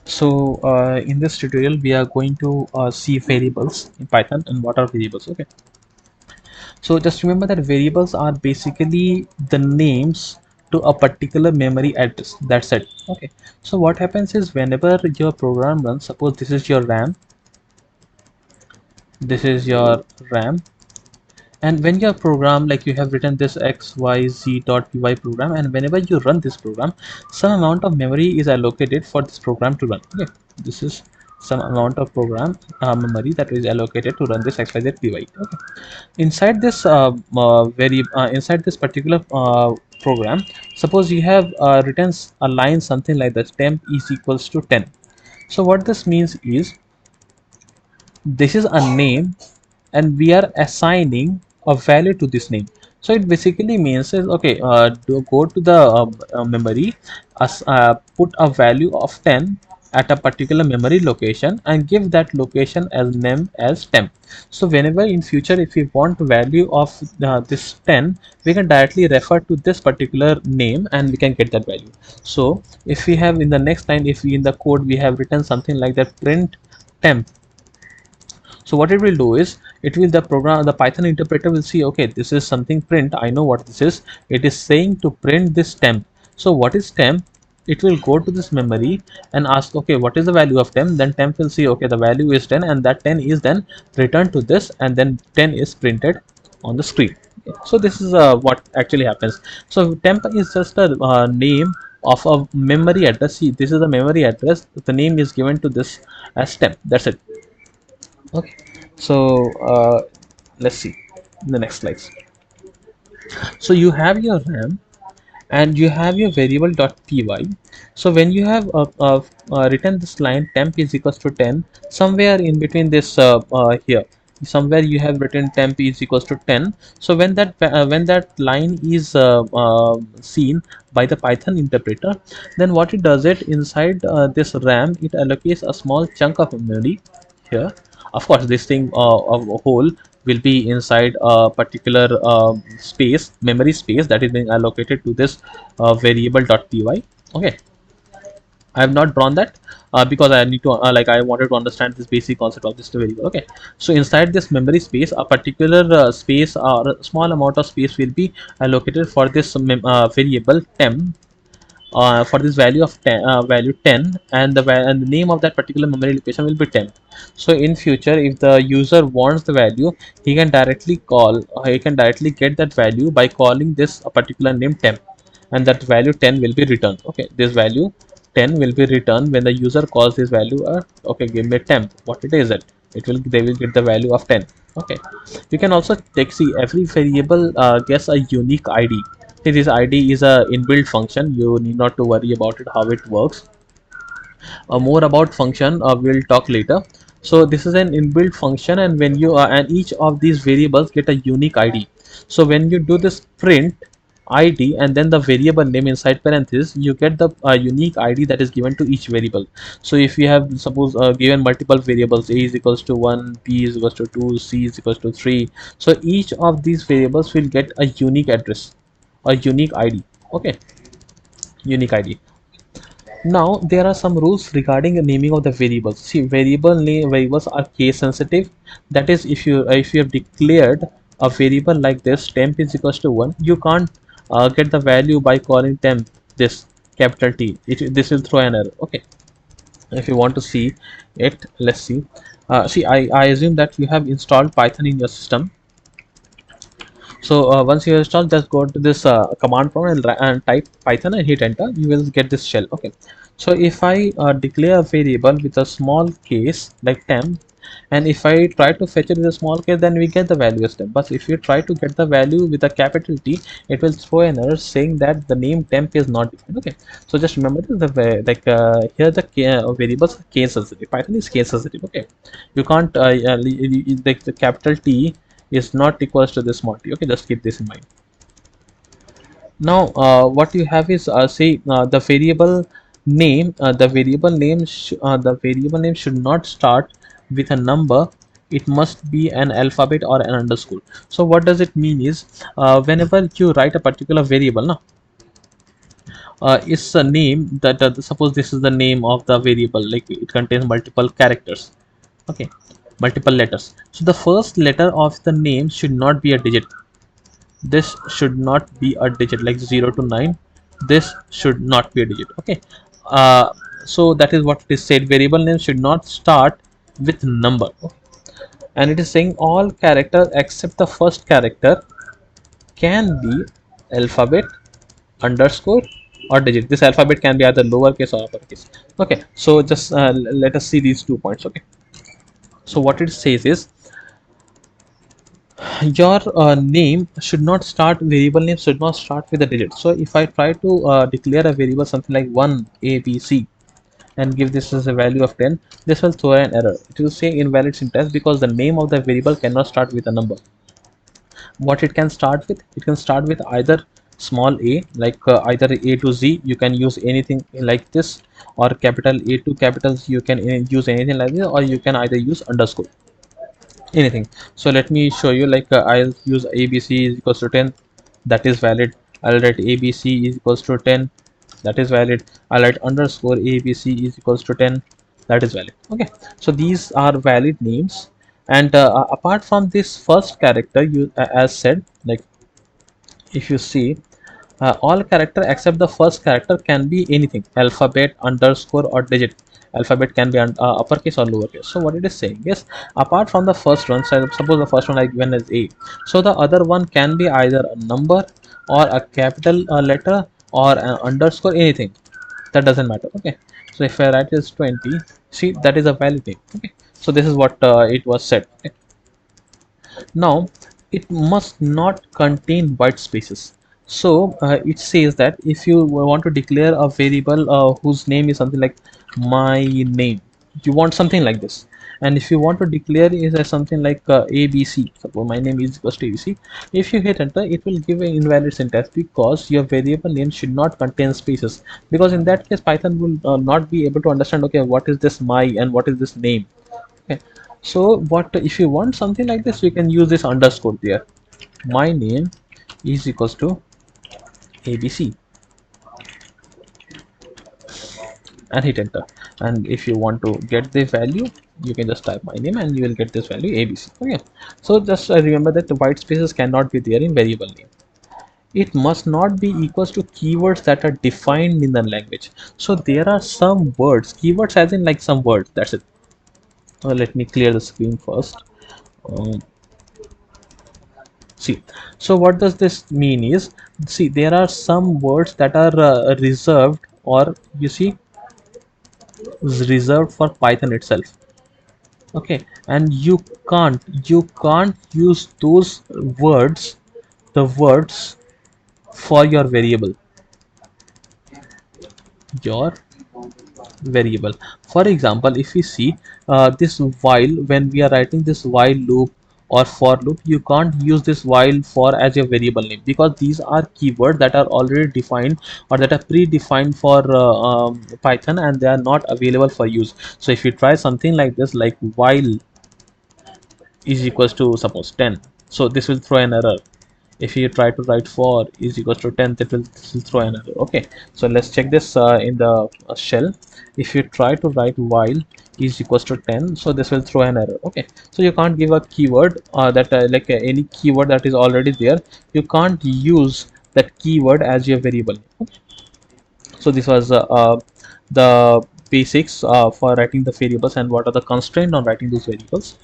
So in this tutorial we are going to see variables in Python and what are variables. Okay, so just remember that variables are basically the names to a particular memory address. That's it. Okay, so what happens is whenever your program runs, suppose this is your RAM, this is your RAM, and when your program, like you have written this xyz.py program, and whenever you run this program, some amount of memory is allocated for this program to run. Okay, this is some amount of program memory that is allocated to run this xyz.py. Okay, inside this inside this particular program, suppose you have written a line something like this: temp is equals to 10. So what this means is, this is a name and we are assigning a value to this name. So it basically means is, okay, to go to the memory, put a value of 10 at a particular memory location and give that location as name as temp. So whenever in future if we want value of this 10, we can directly refer to this particular name and we can get that value. So if we have in the next line, if we in the code we have written something like that, print temp. So what it will do is, it will, the Python interpreter will see, okay, this is something print, I know what this is. It is saying to print this temp. So what is temp? It will go to this memory and ask, okay, what is the value of temp? Then temp will see, okay, the value is 10, and that 10 is then returned to this, and then 10 is printed on the screen. So this is what actually happens. So temp is just a name of a memory address. See, this is the memory address, the name is given to this as temp. That's it. Okay, so let's see the next slides. So you have your RAM and you have your variable.py. So when you have written this line, temp is equals to 10, somewhere in between this here, somewhere you have written temp is equals to 10. So when that line is seen by the Python interpreter, then what it does, it inside this RAM, it allocates a small chunk of memory here. Of course, this thing of a whole will be inside a particular space, memory space, that is being allocated to this variable.py. Okay, I have not drawn that because I need to like I wanted to understand this basic concept of this variable. Okay, so inside this memory space, a particular space or a small amount of space will be allocated for this variable temp, for this value of 10, value 10, and the name of that particular memory location will be temp. So in future, if the user wants the value, he can directly he can directly get that value by calling this a particular name temp, and that value 10 will be returned. Okay, this value 10 will be returned when the user calls this value, okay, give me temp, what it is, it will, they will get the value of 10. Okay, you can also take, see, every variable gets a unique id. See, this id is a inbuilt function, you need not to worry about it, how it works. More about function we'll talk later. So this is an inbuilt function, and when you and each of these variables get a unique id. So when you do this print id and then the variable name inside parentheses, you get the unique id that is given to each variable. So if you have, suppose, given multiple variables, a is equals to 1, b is equals to 2, c is equals to 3, so each of these variables will get a unique address, a unique id. Okay, unique id. Now there are some rules regarding the naming of the variables. See, variables are case sensitive. That is, if you have declared a variable like this, temp is equals to 1, you can't get the value by calling temp this capital T. This will throw an error. Okay, if you want to see it, let's see. See, I assume that you have installed Python in your system. So once you install, just go to this command prompt and type Python and hit enter. You will get this shell. Okay. So if I declare a variable with a small case like temp, and if I try to fetch it with a small case, then we get the value as temp. But if you try to get the value with a capital T, it will throw an error saying that the name temp is not defined. Okay. So just remember this, here the variables are case sensitive. Python is case sensitive. Okay. You can't like the capital T is not equals to the small t. Okay, just keep this in mind. Now what you have is, say, the variable name should not start with a number. It must be an alphabet or an underscore. So what does it mean is, whenever you write a particular variable, no, is a name that suppose this is the name of the variable, like it contains multiple characters, okay, multiple letters. So the first letter of the name should not be a digit. This should not be a digit, like 0 to 9. This should not be a digit, okay. uh, so that is what it is said, variable name should not start with number, okay? And it is saying all characters except the first character can be alphabet, underscore, or digit. This alphabet can be either lowercase or uppercase, okay. So just let us see these 2 points, okay. So what it says is your name should not start, variable name should not start with a digit. So if I try to declare a variable something like 1 abc and give this as a value of 10, this will throw an error. It will say invalid syntax because the name of the variable cannot start with a number. What it can start with, it can start with either small a, like either a to z, you can use anything like this, or capital A to capitals, you can use anything like this, or you can either use underscore, anything. So let me show you, like I'll use abc is equals to 10, that is valid. I'll write abc is equals to 10, that is valid. I'll write underscore abc is equals to 10, that is valid, okay. So these are valid names. And apart from this first character, you as said, like if you see, all character except the first character can be anything, alphabet, underscore, or digit. Alphabet can be uppercase or lowercase. So what it is saying is, apart from the first one, so suppose the first one I given as a, so the other one can be either a number or a capital letter or an underscore, anything, that doesn't matter, okay. So if I write is 20, see, that is a valid name, okay. So this is what it was said, okay. Now it must not contain white spaces. So it says that if you want to declare a variable whose name is something like my name, you want something like this. And if you want to declare is as something like abc, suppose my name is equals to abc, if you hit enter, it will give an invalid syntax because your variable name should not contain spaces, because in that case Python will not be able to understand, okay, what is this my and what is this name, okay. So what if you want something like this, you can use this underscore there. My name is equals to abc and hit enter. And if you want to get the value, you can just type my name and you will get this value abc, okay. So just remember that the white spaces cannot be there in variable name. It must not be equals to keywords that are defined in the language. So there are some words, keywords as in like some words, that's it. Let me clear the screen first. um, See, so what does this mean is, see, there are some words that are reserved, or you see, reserved for Python itself, okay. And you can't use those words, the words, for your variable. For example, if we see this while, when we are writing this while loop or for loop, you can't use this while for as your variable name, because these are keywords that are already defined or that are predefined for Python, and they are not available for use. So if you try something like this, like while is equals to suppose 10, so this will throw an error. If you try to write for is equals to 10, that will, this will throw an error, okay. So let's check this in the shell. If you try to write while is equals to 10, so this will throw an error, okay. So you can't give a keyword that like any keyword that is already there, you can't use that keyword as your variable, okay? So this was the basics for writing the variables and what are the constraints on writing those variables.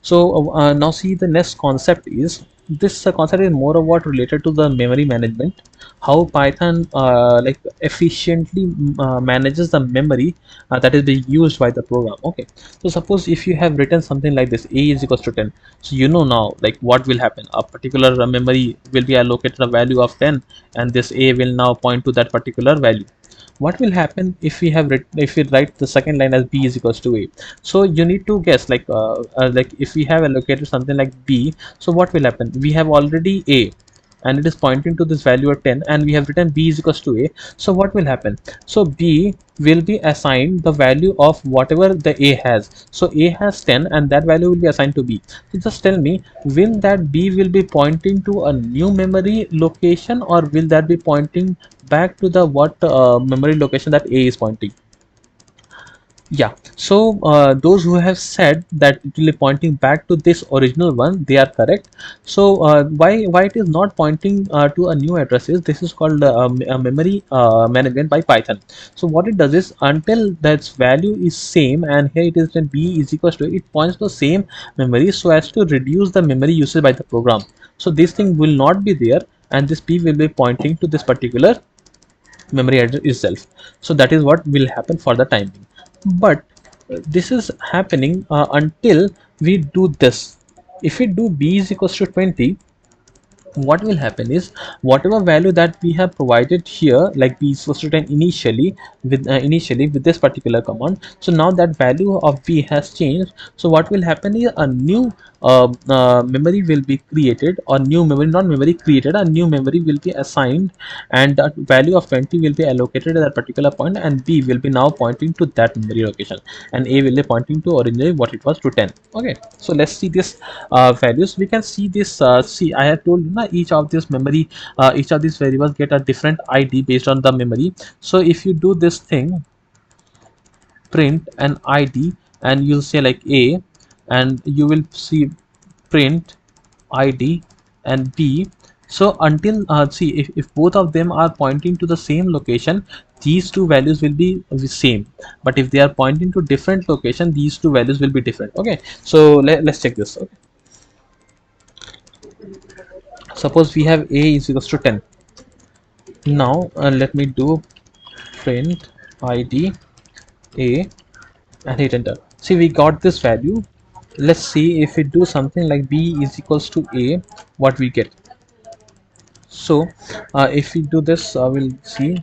So now see, the next concept is, this concept is more about related to the memory management, how Python like efficiently manages the memory that is being used by the program, okay. So suppose if you have written something like this, a is equals to 10, so you know now like what will happen, a particular memory will be allocated a value of 10, and this a will now point to that particular value. What will happen if we have if we write the second line as b is equals to a? So you need to guess, like if we have allocated something like b, so what will happen, we have already a, and it is pointing to this value of 10, and we have written b is equals to a. So what will happen? So b will be assigned the value of whatever the a has. So a has 10 and that value will be assigned to b. So just tell me, will that b will be pointing to a new memory location, or will that be pointing back to the what memory location that a is pointing? Yeah, so those who have said that it will be pointing back to this original one, they are correct. So why it is not pointing to a new address is, this is called a memory management by Python. So what it does is, until that value is same, and here it is that b is equals to, it points to the same memory so as to reduce the memory usage by the program. So this thing will not be there, and this p will be pointing to this particular memory address itself. So that is what will happen for the time being. But this is happening until we do this. If we do b is equals to 20, what will happen is, whatever value that we have provided here, like b is equals to 10 initially with this particular command, so now that value of b has changed. So what will happen is, a new memory will be created, or new memory, not memory created, a new memory will be assigned, and the value of 20 will be allocated at that particular point, and b will be now pointing to that memory location, and a will be pointing to originally what it was, to 10. Okay, so let's see this values. We can see this, see, I have told you na, each of this memory, each of these variables get a different id based on the memory. So if you do this thing, print an id, and you'll say like a, and you will see print id and b. So until see, if both of them are pointing to the same location, these two values will be the same, but if they are pointing to different location, these two values will be different. Okay, so let's check this. Okay, suppose we have a is equals to 10. Now let me do print id a and hit enter. See, we got this value. Let's see if we do something like b is equals to a, what we get. So if we do this, we'll see.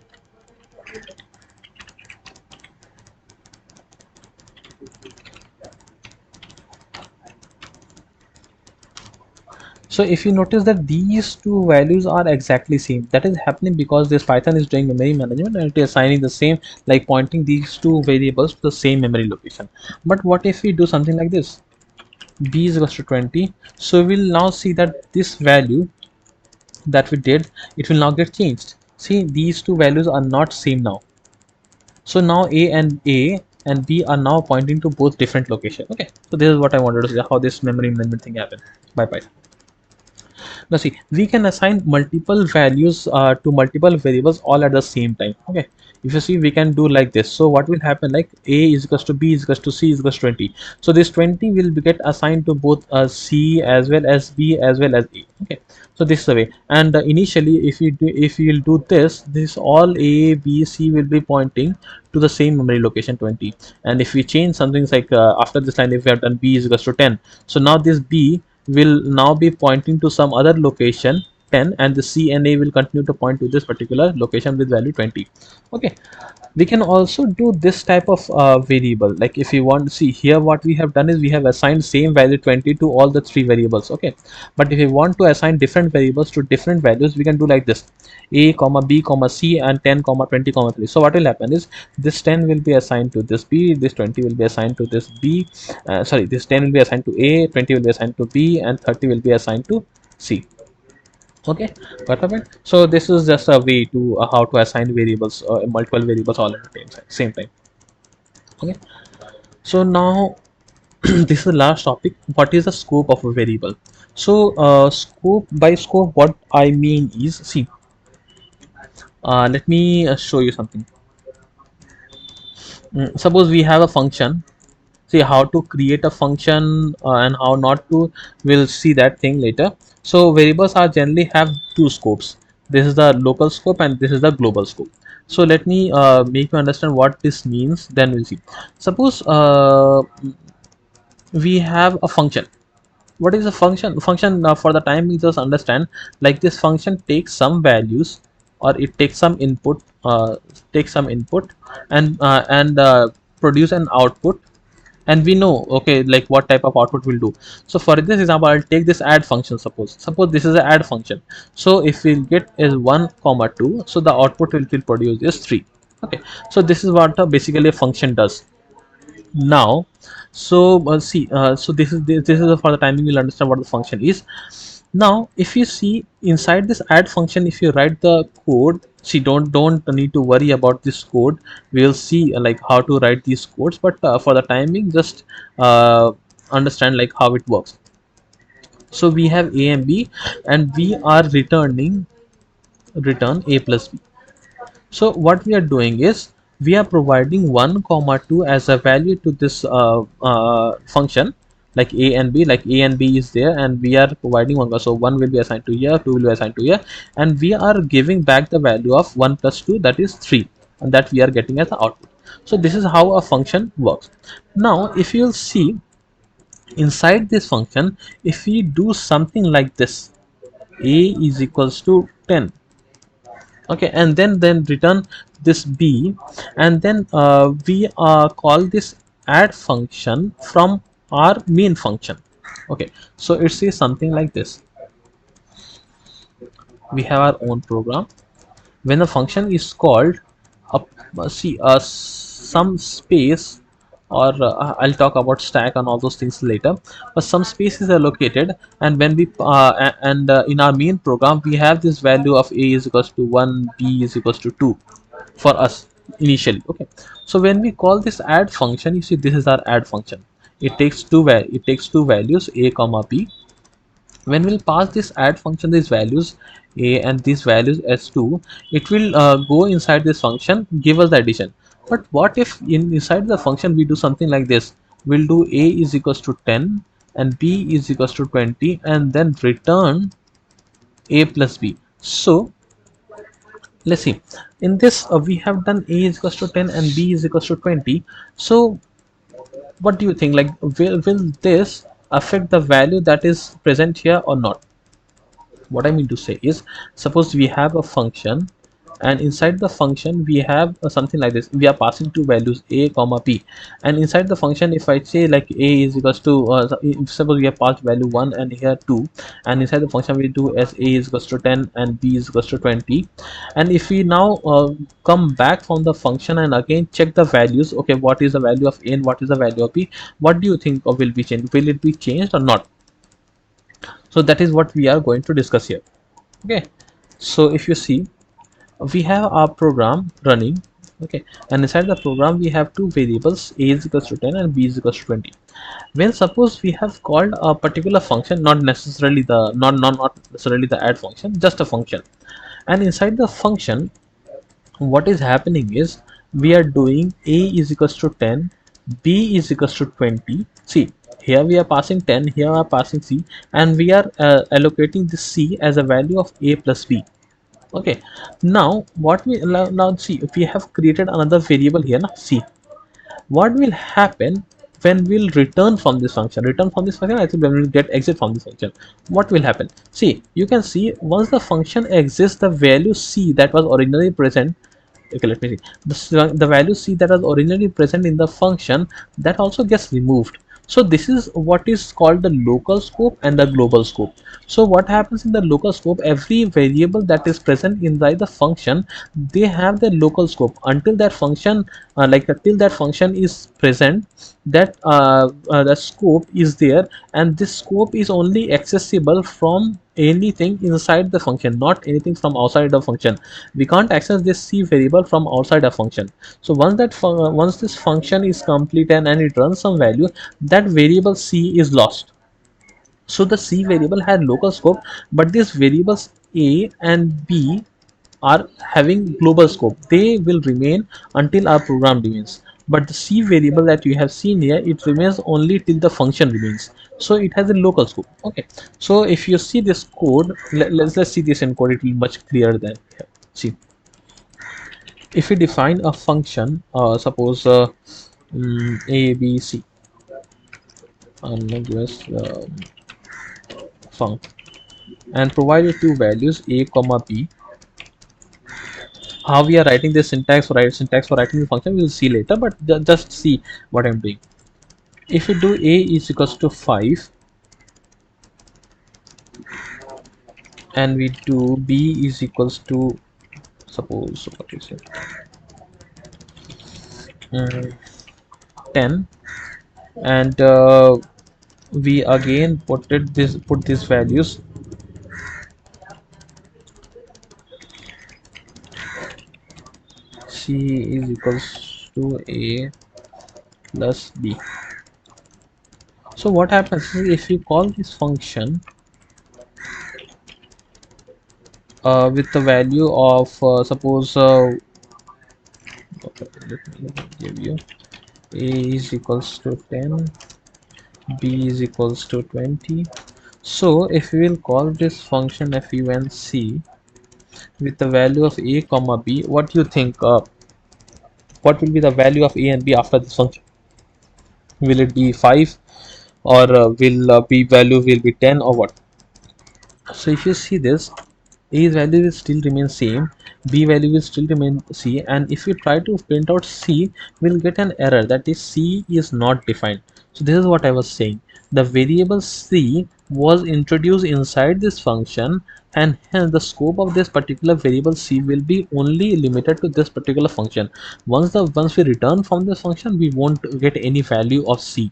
So if you notice that these two values are exactly same, that is happening because this Python is doing memory management, and it is assigning the same, like pointing these two variables to the same memory location. But what if we do something like this, b is equals to 20? So we'll now see that this value that we did, it will now get changed. See, these two values are not same now. So now a and b are now pointing to both different location. Okay, so this is what I wanted to say, how this memory management thing happened by Python. Now see, we can assign multiple values to multiple variables all at the same time. Okay, if you see, we can do like this. So what will happen, like a is equals to b is equals to c is equals to 20. So this 20 will get assigned to both c as well as b as well as a. Okay, so this is the way. And initially, if you will do this all a b c will be pointing to the same memory location 20. And if we change something like after this line, if we have done b is equals to 10, so now this b will now be pointing to some other location 10, and the c and a will continue to point to this particular location with value 20. Okay, we can also do this type of variable, like if you want to see here, what we have done is, we have assigned same value 20 to all the three variables. Okay, but if you want to assign different variables to different values, we can do like this, a comma b comma c and 10 comma 20 comma 3. So what will happen is, this 10 will be assigned to this b, this 20 will be assigned to this b, sorry, this 10 will be assigned to a, 20 will be assigned to b, and 30 will be assigned to c. Okay, got the point? So this is just a way to how to assign variables, multiple variables all at the same time. Okay, so now this is the last topic. What is the scope of a variable? So scope, by scope, what I mean is, see, let me show you something. Suppose we have a function. See, how to create a function and how not to, we'll see that thing later. So variables are generally have two scopes. This is the local scope and this is the global scope. So let me make you understand what this means, then we'll see. Suppose we have a function. What is a function? For the time we just understand, like this function takes some values, or it takes some input, and produce an output. and we know, okay, like what type of output will do. So for this example, I'll take this add function. Suppose this is an add function. So if we'll get is 1 comma 2, so the output will produce is 3. Okay, so this is what basically a function does. Now, so see, so this is for the timing you'll understand what the function is. Now if you see inside this add function, if you write the code, see, don't need to worry about this code. We'll see like how to write these codes, but for the timing, just understand like how it works. So we have a and b, and we are return a plus b. So what we are doing is we are providing 1 comma 2 as a value to this function, like a and b. Like a and b is there, and we are providing 1. So 1 will be assigned to here, 2 will be assigned to here, and we are giving back the value of 1 plus 2, that is 3, and that we are getting as the output. So this is how a function works. Now if you will see inside this function, if we do something like this, a is equals to 10, okay, and then return this b, and then we call this add function from our main function. Okay, so it says something like this. We have our own program. When the function is called up, see, some space, or I'll talk about stack and all those things later, but some space is allocated, and when we in our main program we have this value of a is equals to 1, b is equals to 2 for us initially. Okay, so when we call this add function, you see this is our add function. It takes two values, a comma b. When we'll pass this add function these values a and these values s2, it will go inside this function, give us the addition. But what if inside the function we do something like this? We'll do a is equals to 10 and b is equals to 20, and then return a plus b. So let's see, in this we have done a is equals to 10 and b is equals to 20. So what do you think, like will this affect the value that is present here or not? What I mean to say is, suppose we have a function, and inside the function we have something like this. We are passing two values a comma b, and inside the function if I say like a is equals to suppose we have passed value 1 and here 2, and inside the function we do as a is equals to 10 and b is equals to 20. And if we now come back from the function and again check the values, okay, what is the value of a and what is the value of b, what do you think will be changed? Will it be changed or not? So that is what we are going to discuss here. Okay, so if you see, we have our program running. Okay, and inside the program we have two variables, a is equals to 10 and b is equals to 20. Well, suppose we have called a particular function, not necessarily the add function, just a function. And inside the function, what is happening is we are doing a is equals to 10, b is equals to 20. See, here we are passing 10, here we are passing c, and we are allocating this c as a value of a plus b. Okay, now what we now see, if we have created another variable here now, see what will happen when we'll return from this function. I think when we'll get exit from this function, what will happen? See, you can see once the function exists, the value c that was originally present, okay, let me see, the value c that was originally present in the function, that also gets removed. So this is what is called the local scope and the global scope. So what happens in the local scope, every variable that is present inside the function, they have the local scope until that function until that function is present, that the scope is there, and this scope is only accessible from anything inside the function, not anything from outside the function. We can't access this c variable from outside a function. So once this function is complete and it runs some value, that variable c is lost. So the c variable had local scope, but these variables a and b are having global scope. They will remain until our program remains. But the c variable that you have seen here, it remains only till the function remains. So it has a local scope. Okay, so if you see this code, let's see this in code. It will be much clearer than here. See, if we define a function, suppose a b c, and give func, and provided two values a comma b. How we are writing this syntax for writing the function, we'll see later, but just see what I'm doing. If we do a is equals to 5 and we do b is equals to, suppose what is it, mm, 10, and we again put these values, c is equals to a plus b. So what happens is if you call this function with the value of suppose let me give you, a is equals to 10, b is equals to 20. So if we will call this function func with the value of a comma b, what do you think, what will be the value of a and b after this function? Will it be 5, or will b value will be 10, or what? So if you see this, a's value will still remain same, b value will still remain c, and if you try to print out c, we'll get an error that is c is not defined. So this is what I was saying, the variable c was introduced inside this function, and hence the scope of this particular variable c will be only limited to this particular function. Once we return from this function, we won't get any value of c.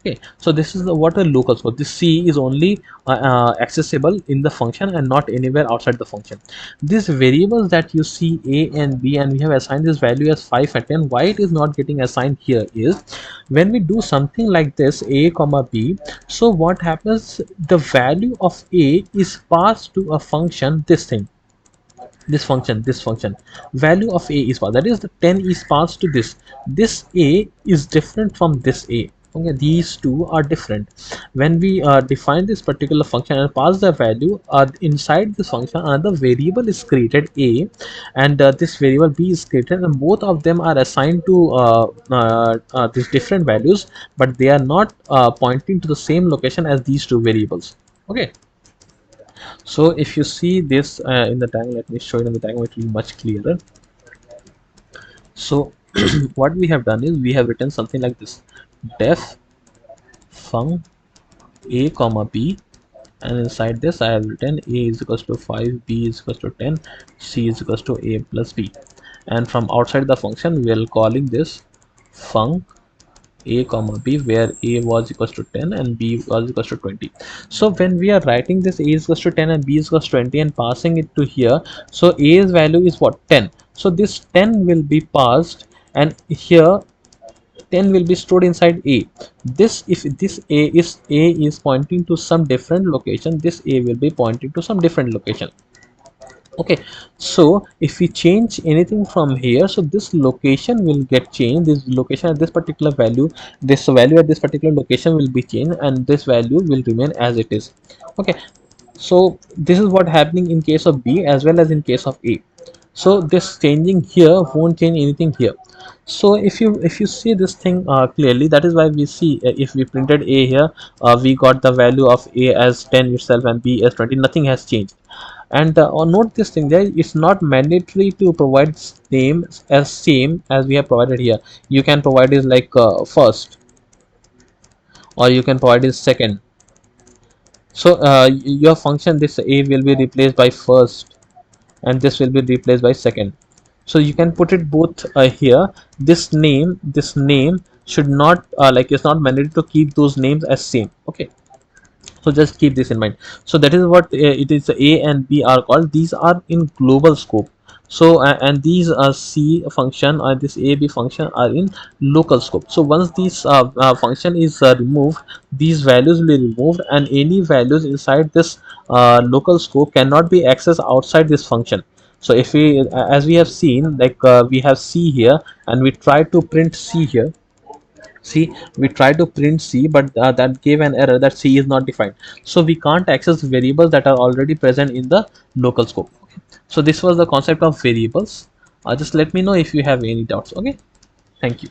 Okay, so this is the what a local scope. This c is only accessible in the function and not anywhere outside the function. These variables that you see a and b, and we have assigned this value as 5 and 10, why it is not getting assigned here is when we do something like this a comma b, so what happens, the value of a is passed to a function, this function value of a is passed, that is the 10 is passed to this a is different from this a. Okay, these two are different. When we define this particular function and pass the value inside this function, another variable is created a, and this variable b is created, and both of them are assigned to these different values, but they are not pointing to the same location as these two variables. Okay, so if you see this in the diagram, let me show it in the diagram, it will be much clearer. So what we have done is we have written something like this: def func a comma b, and inside this I have written a is equals to 5, b is equals to 10, c is equals to a plus b, and from outside the function we are calling this func a comma b, where a was equals to 10 and b was equals to 20. So when we are writing this a is equals to 10 and b is equals to 20 and passing it to here, so a's value is what, 10. So this 10 will be passed, and here 10 will be stored inside a. This, if this a is pointing to some different location, this a will be pointing to some different location. Okay, so if we change anything from here, so this location will get changed, this location at this particular value, this value at this particular location will be changed, and this value will remain as it is. Okay, so this is what happening in case of b as well as in case of a. So this changing here won't change anything here. So if you see this thing clearly, that is why we see, if we printed a here, we got the value of a as 10 itself and b as 20, nothing has changed. And note this thing there, it's not mandatory to provide name as same as we have provided here. You can provide is like first, or you can provide is second. So your function, this a will be replaced by first and this will be replaced by second. So you can put it both here. This name should not like, it's not mandatory to keep those names as same. Okay, so just keep this in mind. So that is what it is, a and b are called, these are in global scope. So and these c function or this a b function are in local scope. So once this function is removed, these values will be removed, and any values inside this local scope cannot be accessed outside this function. So if we as we have seen, like we have c here and we try to print c here. See, we try to print c, but that gave an error that c is not defined. So we can't access variables that are already present in the local scope. Okay, so this was the concept of variables. Just let me know if you have any doubts. Okay, thank you.